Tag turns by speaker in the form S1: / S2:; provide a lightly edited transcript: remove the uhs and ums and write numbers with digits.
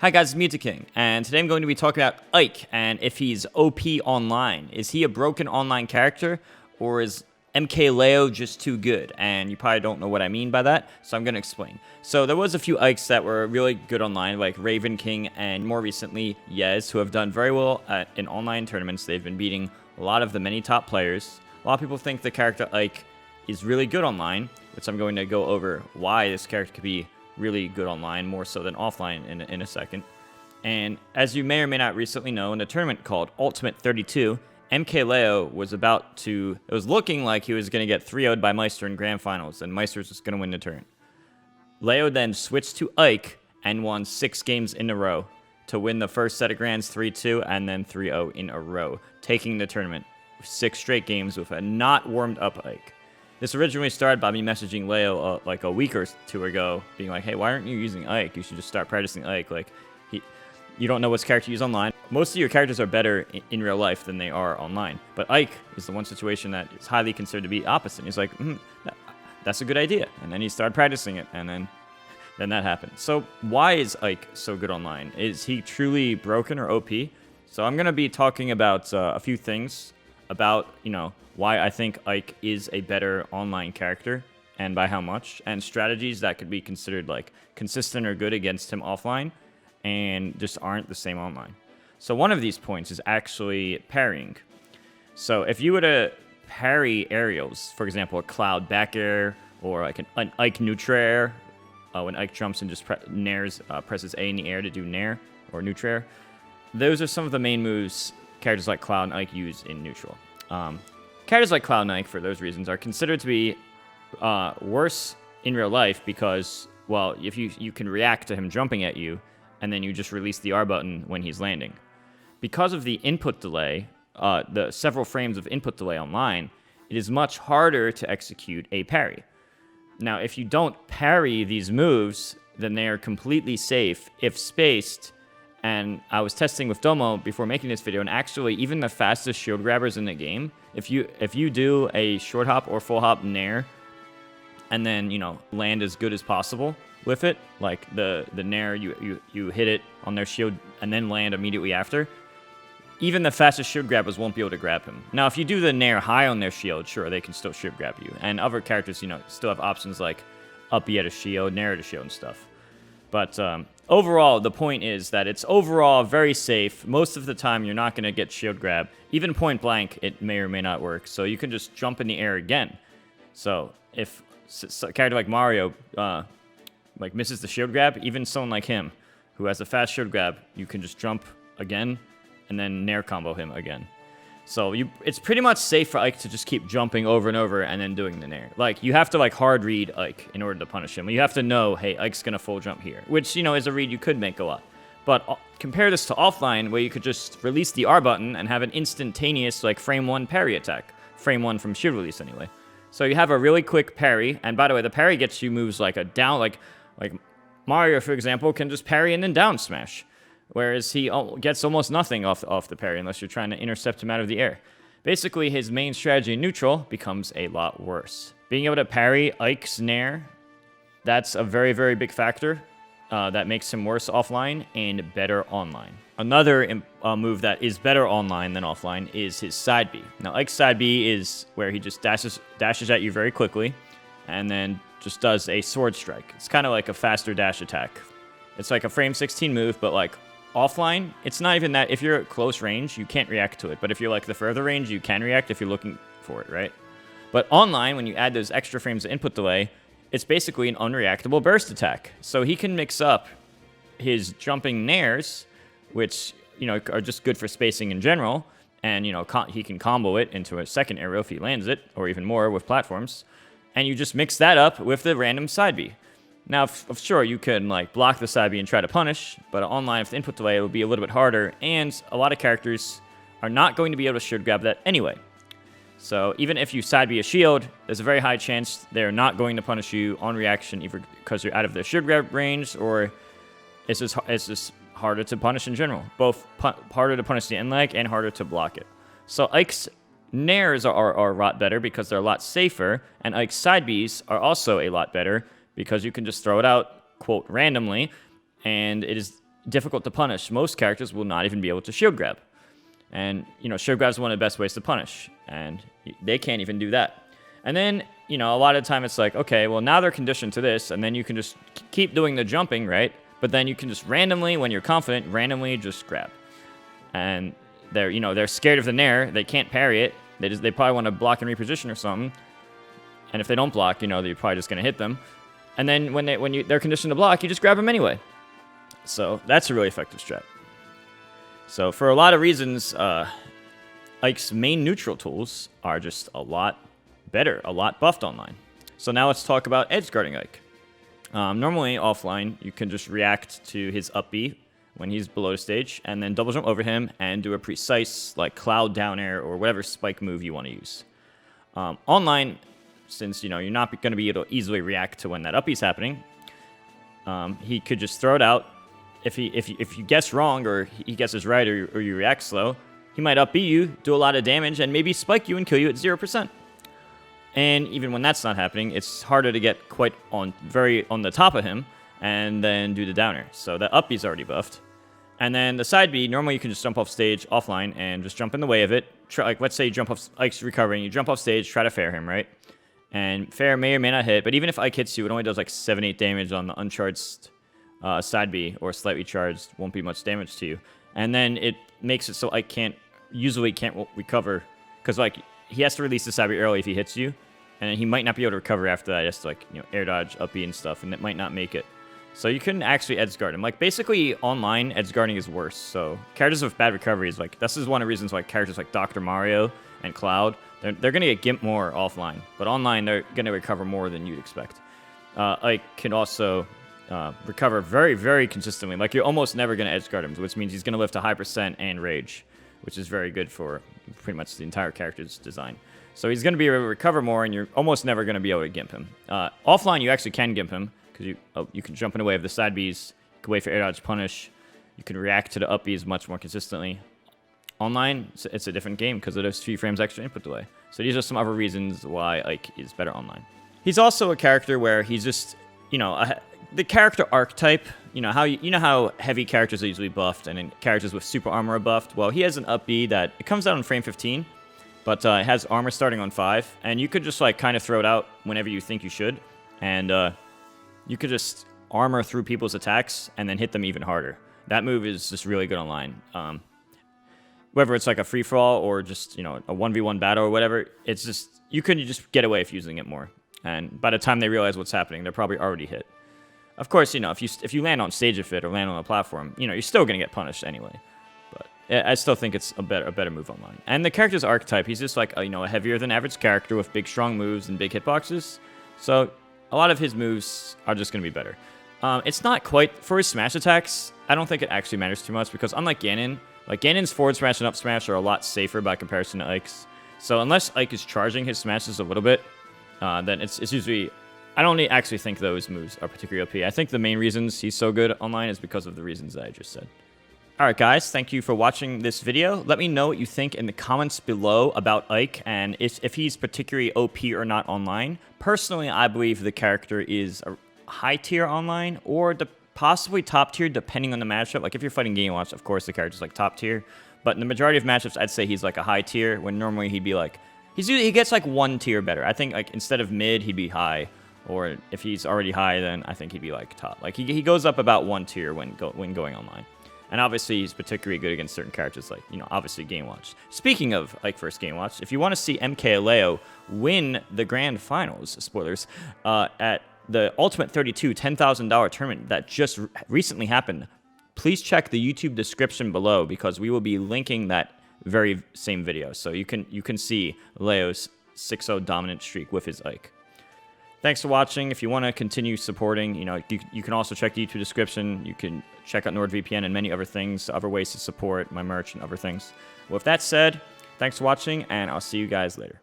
S1: Hi guys, it's Mute King, and today I'm going to be talking about Ike and if he's OP online. Is he a broken online character, or is MkLeo just too good? And you probably don't know what I mean by that, so I'm going to explain. So there was a few Ikes that were really good online, like Raven King and more recently Yez, who have done very well in online tournaments. They've been beating a lot of the many top players. A lot of people think the character Ike is really good online, which I'm going to go over why this character could be really good online, more so than offline in a second. And as you may or may not recently know, in a tournament called Ultimate 32, MkLeo was it was looking like he was going to get 3-0'd by Meister in Grand Finals, and Meister was just going to win the turn. Leo then switched to Ike and won 6 games in a row to win the first set of Grands 3-2 and then 3-0 in a row, taking the tournament 6 straight games with a not warmed up Ike. This originally started by me messaging Leo like a week or two ago, being like, hey, why aren't you using Ike? You should just start practicing Ike. Like, you don't know which character to use online. Most of your characters are better in real life than they are online. But Ike is the one situation that is highly considered to be opposite. He's like, that's a good idea. And then he started practicing it, and then that happened. So why is Ike so good online? Is he truly broken or OP? So I'm going to be talking about a few things about, why I think Ike is a better online character, and by how much, and strategies that could be considered like consistent or good against him offline, and just aren't the same online. So one of these points is actually parrying. So if you were to parry aerials, for example, a Cloud back air, or like an Ike neutral air, when Ike jumps and just presses A in the air to do nair, or neutral air, those are some of the main moves characters like Cloud and Ike use in neutral. Characters like Cloud and Ike, for those reasons, are considered to be worse in real life because, well, if you can react to him jumping at you, and then you just release the R button when he's landing. Because of the input delay, the several frames of input delay online, it is much harder to execute a parry. Now, if you don't parry these moves, then they are completely safe if spaced. And I was testing with Domo before making this video, and actually, even the fastest shield grabbers in the game, if you do a short hop or full hop nair, and then land as good as possible with it, like the nair, you hit it on their shield and then land immediately after, even the fastest shield grabbers won't be able to grab him. Now, if you do the nair high on their shield, sure, they can still shield grab you, and other characters still have options like up B at a shield, nair at a shield, and stuff. But overall, the point is that it's overall very safe. Most of the time, you're not going to get shield grab. Even point blank, it may or may not work. So you can just jump in the air again. So if a character like Mario misses the shield grab, even someone like him, who has a fast shield grab, you can just jump again and then nair combo him again. So it's pretty much safe for Ike to just keep jumping over and over and then doing the nair. Like, you have to hard read Ike in order to punish him. You have to know, hey, Ike's gonna full jump here, which is a read you could make a lot. But compare this to offline, where you could just release the R button and have an instantaneous frame 1 parry attack. Frame 1 from shield release anyway. So you have a really quick parry, and by the way, the parry gets you moves like a down, like Mario, for example, can just parry and then down smash. Whereas he gets almost nothing off the parry unless you're trying to intercept him out of the air. Basically, his main strategy in neutral becomes a lot worse. Being able to parry Ike's nair, that's a very, very big factor that makes him worse offline and better online. Another move that is better online than offline is his side B. Now, Ike's side B is where he just dashes at you very quickly and then just does a sword strike. It's kind of like a faster dash attack. It's like a frame 16 move, but offline, it's not even that. If you're at close range, you can't react to it. But if you're the further range, you can react if you're looking for it, right? But online, when you add those extra frames of input delay, it's basically an unreactable burst attack. So he can mix up his jumping nairs, which, are just good for spacing in general, and, he can combo it into a second aerial if he lands it, or even more with platforms. And you just mix that up with the random side B. Now, sure, you can block the side B and try to punish, but online with the input delay, it would be a little bit harder, and a lot of characters are not going to be able to shield grab that anyway. So even if you side B a shield, there's a very high chance they're not going to punish you on reaction, either because you're out of their shield grab range, or it's just harder to punish in general. Both harder to punish the end leg and harder to block it. So Ike's nairs are a lot better because they're a lot safer, and Ike's side Bs are also a lot better, because you can just throw it out, quote, randomly, and it is difficult to punish. Most characters will not even be able to shield grab. And, shield grab is one of the best ways to punish. And they can't even do that. And then, a lot of the time it's like, okay, well, now they're conditioned to this. And then you can just keep doing the jumping, right? But then you can just randomly, when you're confident, randomly just grab. And they're scared of the nair. They can't parry it. They probably want to block and reposition or something. And if they don't block, you're probably just going to hit them. And then when they're conditioned to block, you just grab them anyway. So that's a really effective strat. So for a lot of reasons, Ike's main neutral tools are just a lot better, a lot buffed online. So now let's talk about edge guarding Ike. Normally offline, you can just react to his up B when he's below stage, and then double jump over him and do a precise cloud down air or whatever spike move you want to use. Online, since you're not going to be able to easily react to when that up B's happening, he could just throw it out. If you guess wrong or he guesses right or you react slow, he might up B you, do a lot of damage, and maybe spike you and kill you at 0%. And even when that's not happening, it's harder to get very on the top of him and then do the downer. So that up B's already buffed. And then the side B, normally you can just jump off stage offline and just jump in the way of it. Let's say you jump off, Ike's recovering, you jump off stage, try to fair him, right? And fair may or may not hit, but even if Ike hits you, it only does 7-8 damage on the uncharged side B, or slightly charged, won't be much damage to you. And then it makes it so Ike usually can't recover, because he has to release the side B early if he hits you, and he might not be able to recover after that. He has to air dodge, up B and stuff, and it might not make it. So you couldn't actually edge guard him. Basically online, edge guarding is worse. So characters with bad recovery is this is one of the reasons why characters like Dr. Mario and Cloud, they're going to get gimped more offline. But online, they're going to recover more than you'd expect. Ike can also recover very, very consistently. You're almost never going to edge guard him, which means he's going to lift a high percent and rage, which is very good for pretty much the entire character's design. So he's going to be able to recover more, and you're almost never going to be able to gimp him. Offline, you actually can gimp him, because you can jump in the way of the side Bs, you can wait for air dodge punish, you can react to the up Bs much more consistently. Online, it's a different game because of those 3 frames extra input delay. So these are some other reasons why Ike is better online. He's also a character where he's just, the character archetype, how heavy characters are usually buffed and then characters with super armor are buffed. Well, he has an up B that it comes out on frame 15, but it has armor starting on 5, and you could just kind of throw it out whenever you think you should, and you could just armor through people's attacks and then hit them even harder. That move is just really good online. Whether it's a free-for-all or just, a 1v1 battle or whatever, it's just, you can just get away with using it more. And by the time they realize what's happening, they're probably already hit. Of course, if you land on stage of it or land on a platform, you're still going to get punished anyway. But I still think it's a better move online. And the character's archetype, he's just a heavier than average character with big strong moves and big hitboxes. So a lot of his moves are just going to be better. It's not quite for his smash attacks. I don't think it actually matters too much because unlike Ganon, Ganon's forward smash and up smash are a lot safer by comparison to Ike's. So unless Ike is charging his smashes a little bit, then it's usually... I don't actually think those moves are particularly OP. I think the main reasons he's so good online is because of the reasons that I just said. Alright guys, thank you for watching this video. Let me know what you think in the comments below about Ike and if he's particularly OP or not online. Personally, I believe the character is a high tier online or possibly top tier depending on the matchup. If you're fighting Game Watch, of course the character's top tier. But in the majority of matchups, I'd say he's a high tier when normally he'd be he gets 1 tier better. I think instead of mid, he'd be high. Or if he's already high, then I think he'd be top. He goes up about 1 tier when going online. And obviously, he's particularly good against certain characters obviously Game Watch. Speaking of Ike vs. Game Watch, if you want to see MkLeo win the grand finals, spoilers, at the Ultimate 32 $10,000 tournament that just recently happened, please check the YouTube description below because we will be linking that very same video. So you can see Leo's 6-0 dominant streak with his Ike. Thanks for watching. If you want to continue supporting, you can also check the YouTube description. You can check out NordVPN and many other things, other ways to support my merch and other things. With that said, thanks for watching, and I'll see you guys later.